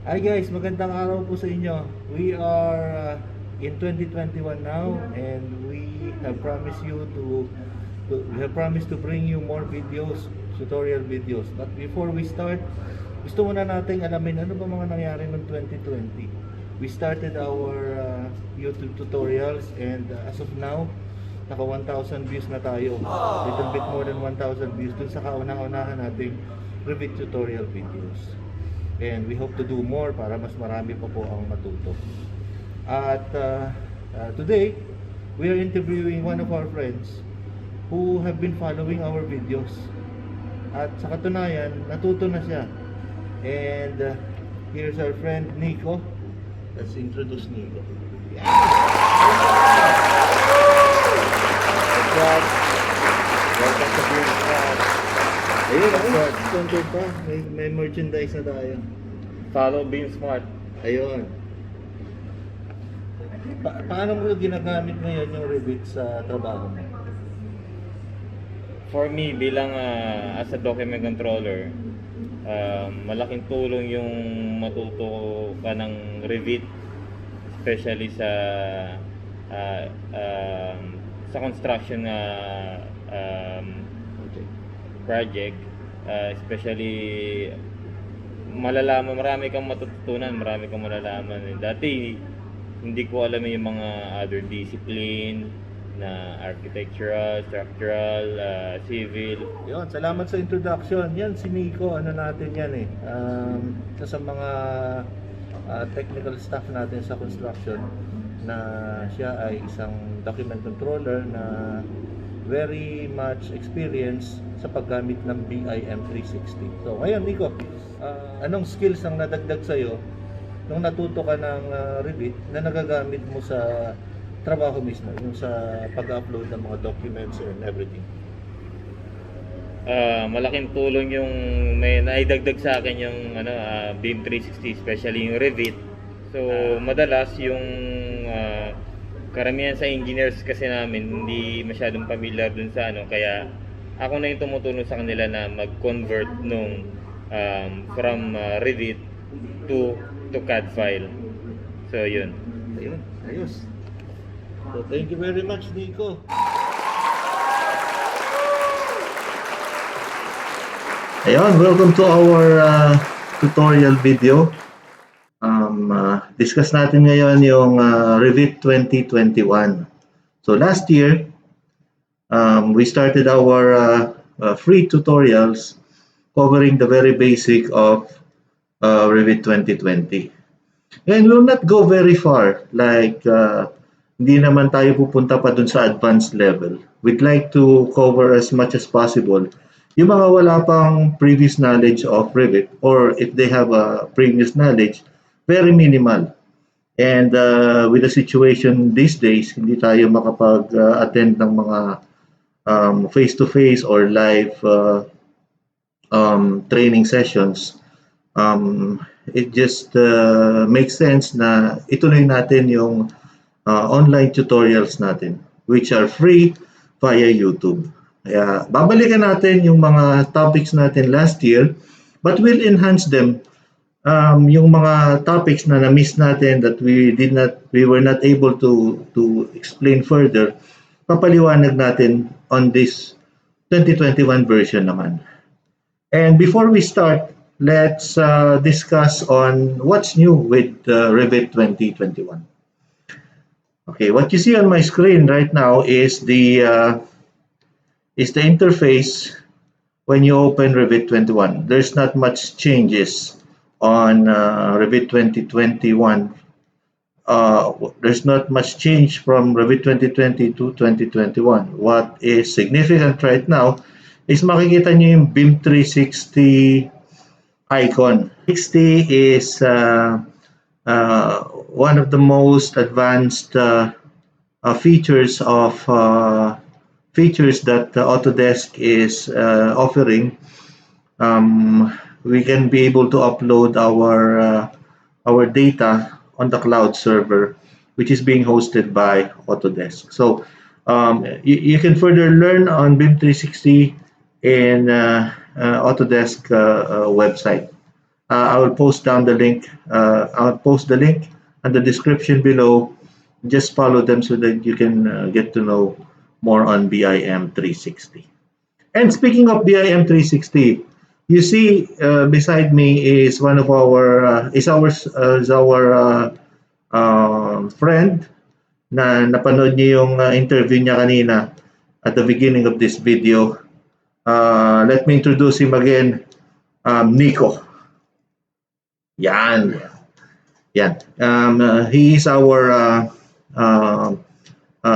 Hi guys, magandang araw po sa inyo. We are in 2021 now, and we have promised we have promised to bring you more videos, tutorial videos. But before we start, gusto muna nating alamin ano ba mga nangyari noong 2020. We started our YouTube tutorials, and as of now, naka 1,000 views na tayo. Little bit more than 1,000 views dun sa kaunang-unahan nating Revit tutorial videos. And we hope to do more para mas marami pa po ang matuto. At today, we are interviewing one of our friends who have been following our videos. At sa katunayan, natuto na siya. And here's our friend Nico. Let's introduce Nico. Yeah. Welcome to Beer Club. Ayun, sponsor pa. May merchandise na tayo. Follow Being Smart. Ayun. Paano mo ginagamit ngayon yung Revit sa trabaho mo? For me, bilang as a document controller, malaking tulong yung matuto ka ng Revit, especially sa construction project, especially marami kang matututunan, marami kang malalaman. Dati hindi ko alam yung mga other discipline na architectural, structural, civil. Yun, salamat sa introduction. Yan si Nico, ano natin yan eh. Isa sa mga technical staff natin sa construction, na siya ay isang document controller na very much experience sa paggamit ng BIM 360. So ngayon Nico, anong skills ang nadagdag sa'yo nung natuto ka ng Revit na nagagamit mo sa trabaho mismo, yung sa pag-upload ng mga documents and everything? Malaking tulong yung may naidagdag sa akin yung BIM 360, especially yung Revit. So madalas yung karamihan sa engineers kasi namin hindi masyadong familiar dun sa kaya ako na yung tumutulong sa kanila na mag-convert nung from Revit to CAD file. So yun. Ayun, ayos. So thank you very much Nico. Ayun, welcome to our tutorial video. Discuss natin ngayon yung Revit 2021. So last year, we started our free tutorials covering the very basic of Revit 2020. And we'll not go very far, like hindi naman tayo pupunta pa dun sa advanced level. We'd like to cover as much as possible yung mga wala pang previous knowledge of Revit, or if they have a previous knowledge, very minimal. And with the situation these days, hindi tayo makapag-attend ng mga face-to-face or live training sessions. It just makes sense na ituloy natin yung online tutorials natin, which are free via YouTube. Kaya babalikan natin yung mga topics natin last year, but we'll enhance them. Yung mga topics na na-miss natin that we were not able to explain further, papaliwanag natin on this 2021 version naman. And before we start, let's discuss on what's new with Revit 2021. Okay, what you see on my screen right now is the interface when you open Revit 21. There's not much changes on Revit 2021. There's not much change from Revit 2020 to 2021. What is significant right now is makikita nyo yung BIM 360 icon. 60 is one of the most advanced features that Autodesk is offering. We can be able to upload our data on the cloud server, which is being hosted by Autodesk. So you can further learn on BIM 360 in Autodesk website. I will post down the link. I'll post the link and the description below. Just follow them so that you can get to know more on BIM 360. And speaking of BIM 360, you see beside me is one of our friend na napanood niyo yung interview niya kanina at the beginning of this video. Let me introduce him again, Nico. Yan. Yan. He is our uh,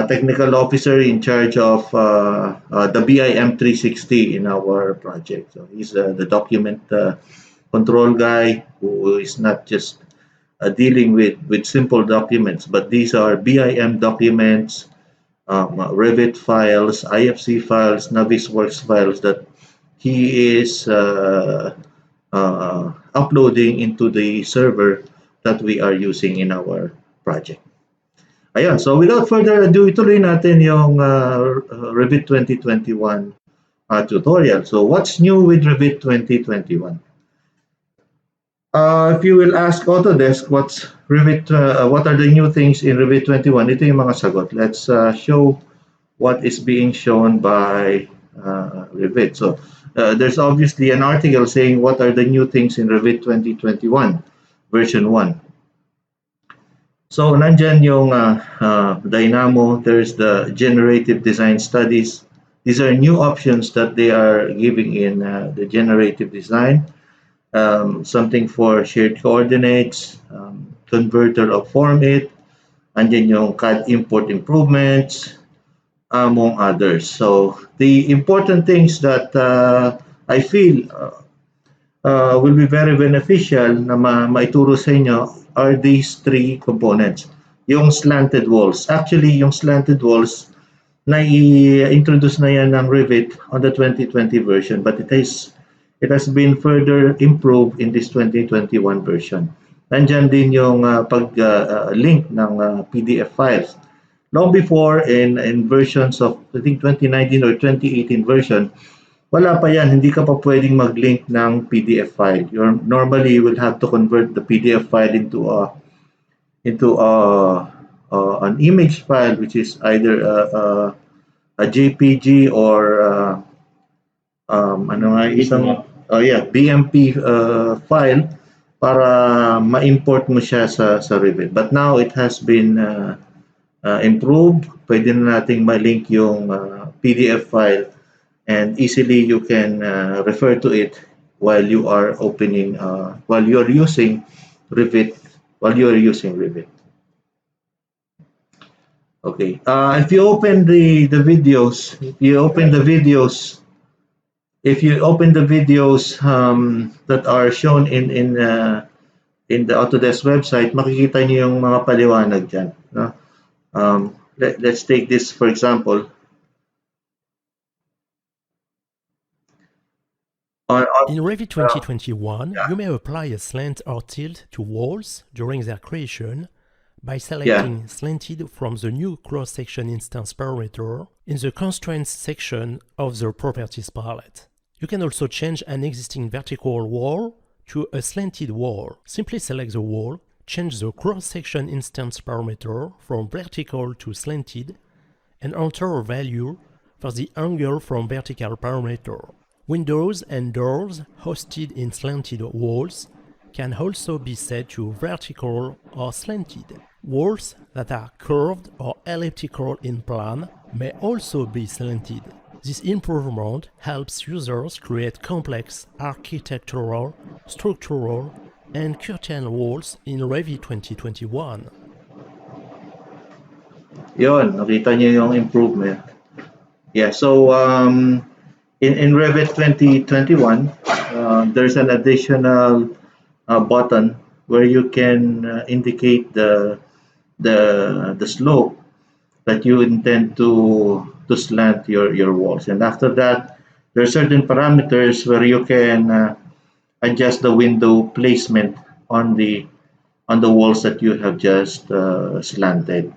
technical officer in charge of the BIM 360 in our project. So he's the document control guy who is not just dealing with simple documents, but these are BIM documents, Revit files, IFC files, Navisworks files that he is uploading into the server that we are using in our project. Ayan, so without further ado, ituloy natin yung Revit 2021 tutorial. So what's new with Revit 2021? If you will ask Autodesk what are the new things in Revit 21, ito yung mga sagot. Let's show what is being shown by Revit. So there's obviously an article saying what are the new things in Revit 2021 version 1. So nandyan yung Dynamo, there's the generative design studies. These are new options that they are giving in the generative design. Something for shared coordinates, converter of form it, andyan yung CAD import improvements, among others. So the important things that I feel will be very beneficial na maituro sa inyo are these three components. Yung slanted walls. Actually, yung slanted walls, na-introduce na yan ng Revit on the 2020 version, but it has been further improved in this 2021 version. Nandyan din yung pag-link ng PDF files. Long before, in versions of, I think 2019 or 2018 version, wala pa yan, hindi ka pa pwedeng mag-link ng PDF file. Normally, you will have to convert the PDF file into an image file, which is either a JPG or BMP file para ma-import mo siya sa Revit. But now it has been improved. Pwede na nating ma-link yung PDF file and easily you can refer to it while you are using Revit. Okay. If you open the videos, that are shown in the Autodesk website, makikita niyo yung mga paliwanag dyan. No? Let's take this for example. In Revit 2021, you may apply a slant or tilt to walls during their creation by selecting slanted from the new cross-section instance parameter in the constraints section of the properties palette. You can also change an existing vertical wall to a slanted wall. Simply select the wall, change the cross-section instance parameter from vertical to slanted, and enter a value for the angle from vertical parameter. Windows and doors hosted in slanted walls can also be set to vertical or slanted. Walls that are curved or elliptical in plan may also be slanted. This improvement helps users create complex architectural, structural, and curtain walls in Revit 2021. Yon, nakita niyo yung improvement. Yeah, so in Revit 2021, there's an additional button where you can indicate the slope that you intend to slant your walls, and after that, there are certain parameters where you can adjust the window placement on the walls that you have just slanted.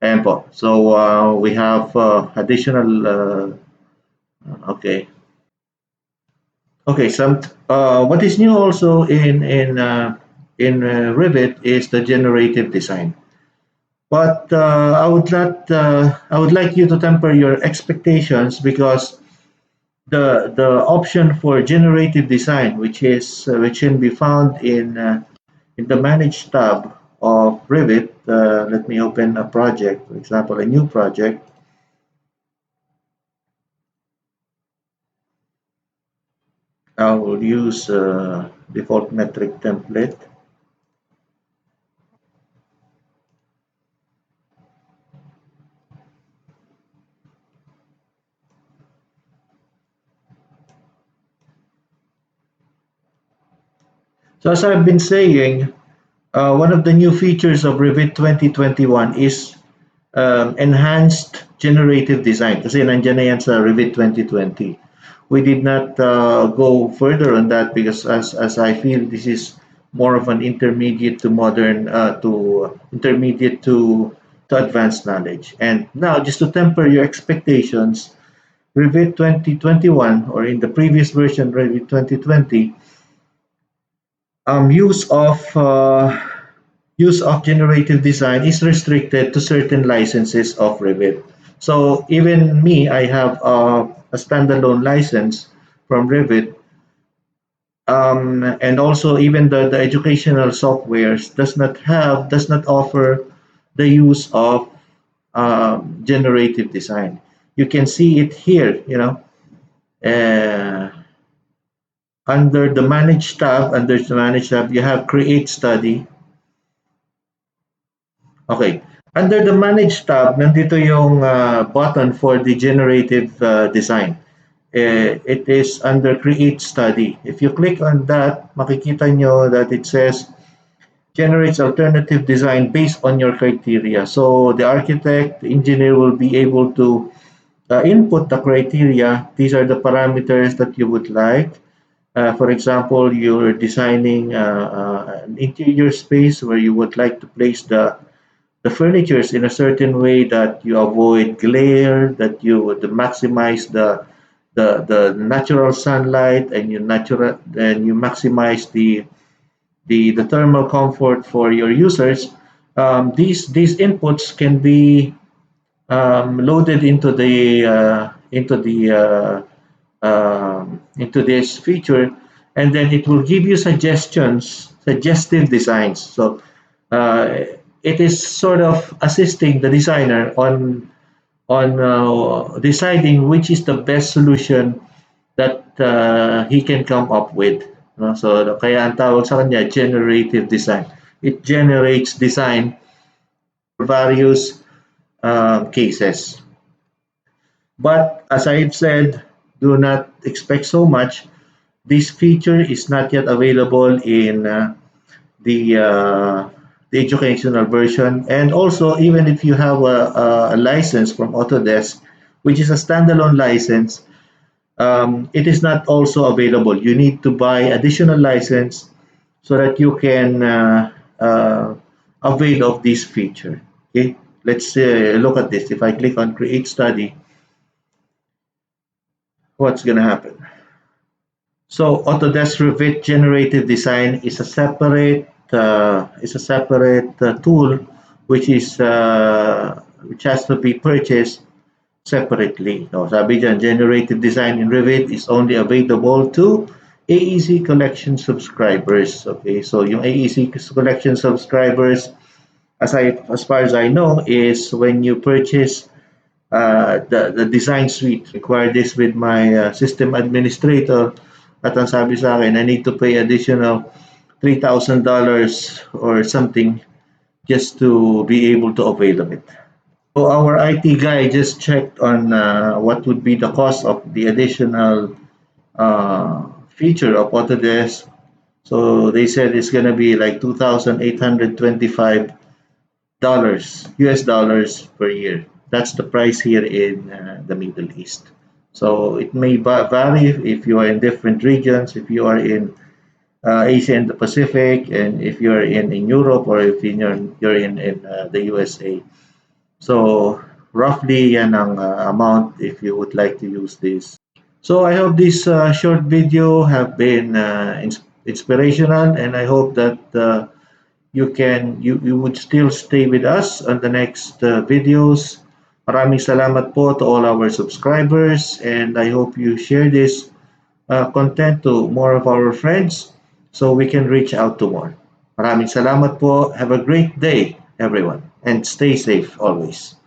Ayan po. So we have additional okay. Okay, what is new also in Revit is the generative design. But I would like you to temper your expectations because the option for generative design, which can be found in the Manage tab of Revit. Let me open a project, for example, a new project. I will use default metric template. So as I've been saying, one of the new features of Revit 2021 is enhanced generative design. Kasi nandiyan na yan sa Revit 2020. We did not go further on that because as I feel this is more of an intermediate to modern to intermediate to advanced knowledge. And now just to temper your expectations, Revit 2021 or in the previous version Revit 2020 use of generative design is restricted to certain licenses of Revit. So even me, I have a standalone license from Revit, and also even the educational softwares does not offer the use of generative design. You can see it here, uh, under the Manage tab, you have Create Study. Okay. Under the Manage tab, nandito yung button for the generative design. It is under Create Study. If you click on that, makikita nyo that it says generates alternative design based on your criteria. So the architect, the engineer will be able to input the criteria. These are the parameters that you would like. For example, you're designing an interior space where you would like to place the furnitures in a certain way that you avoid glare, that you would maximize the natural sunlight, and you maximize the thermal comfort for your users. These inputs can be loaded into this feature, and then it will give you suggestive designs. So uh, it is sort of assisting the designer on deciding which is the best solution that he can come up with. No? So kaya ang tawag sa kanya generative design. It generates design for various cases. But as I've said, do not expect so much. This feature is not yet available in the uh, the educational version, and also even if you have a license from Autodesk, which is a standalone license, it is not also available. You need to buy additional license so that you can avail of this feature. Okay, let's look at this. If I click on Create Study, what's going to happen? So Autodesk Revit Generative Design is a separate tool which has to be purchased separately. No, sabi dyan, generative design in Revit is only available to AEC collection subscribers. Okay, so yung AEC collection subscribers, as far as I know, is when you purchase the design suite. Require this with my system administrator. At ang sabi sa akin, I need to pay additional $3,000 or something just to be able to avail of it. So our IT guy just checked on what would be the cost of the additional feature of Autodesk. So they said it's gonna be like $2,825 US dollars per year. That's the price here in the Middle East. So it may vary if you are in different regions, if you are in Asia and the Pacific, and if you're in Europe or if you're in the USA. So roughly yan ang amount if you would like to use this. So I hope this short video have been inspirational, and I hope that you would still stay with us on the next videos. Maraming salamat po to all our subscribers, and I hope you share this content to more of our friends so we can reach out to more. Maraming salamat po. Have a great day, everyone, and stay safe always.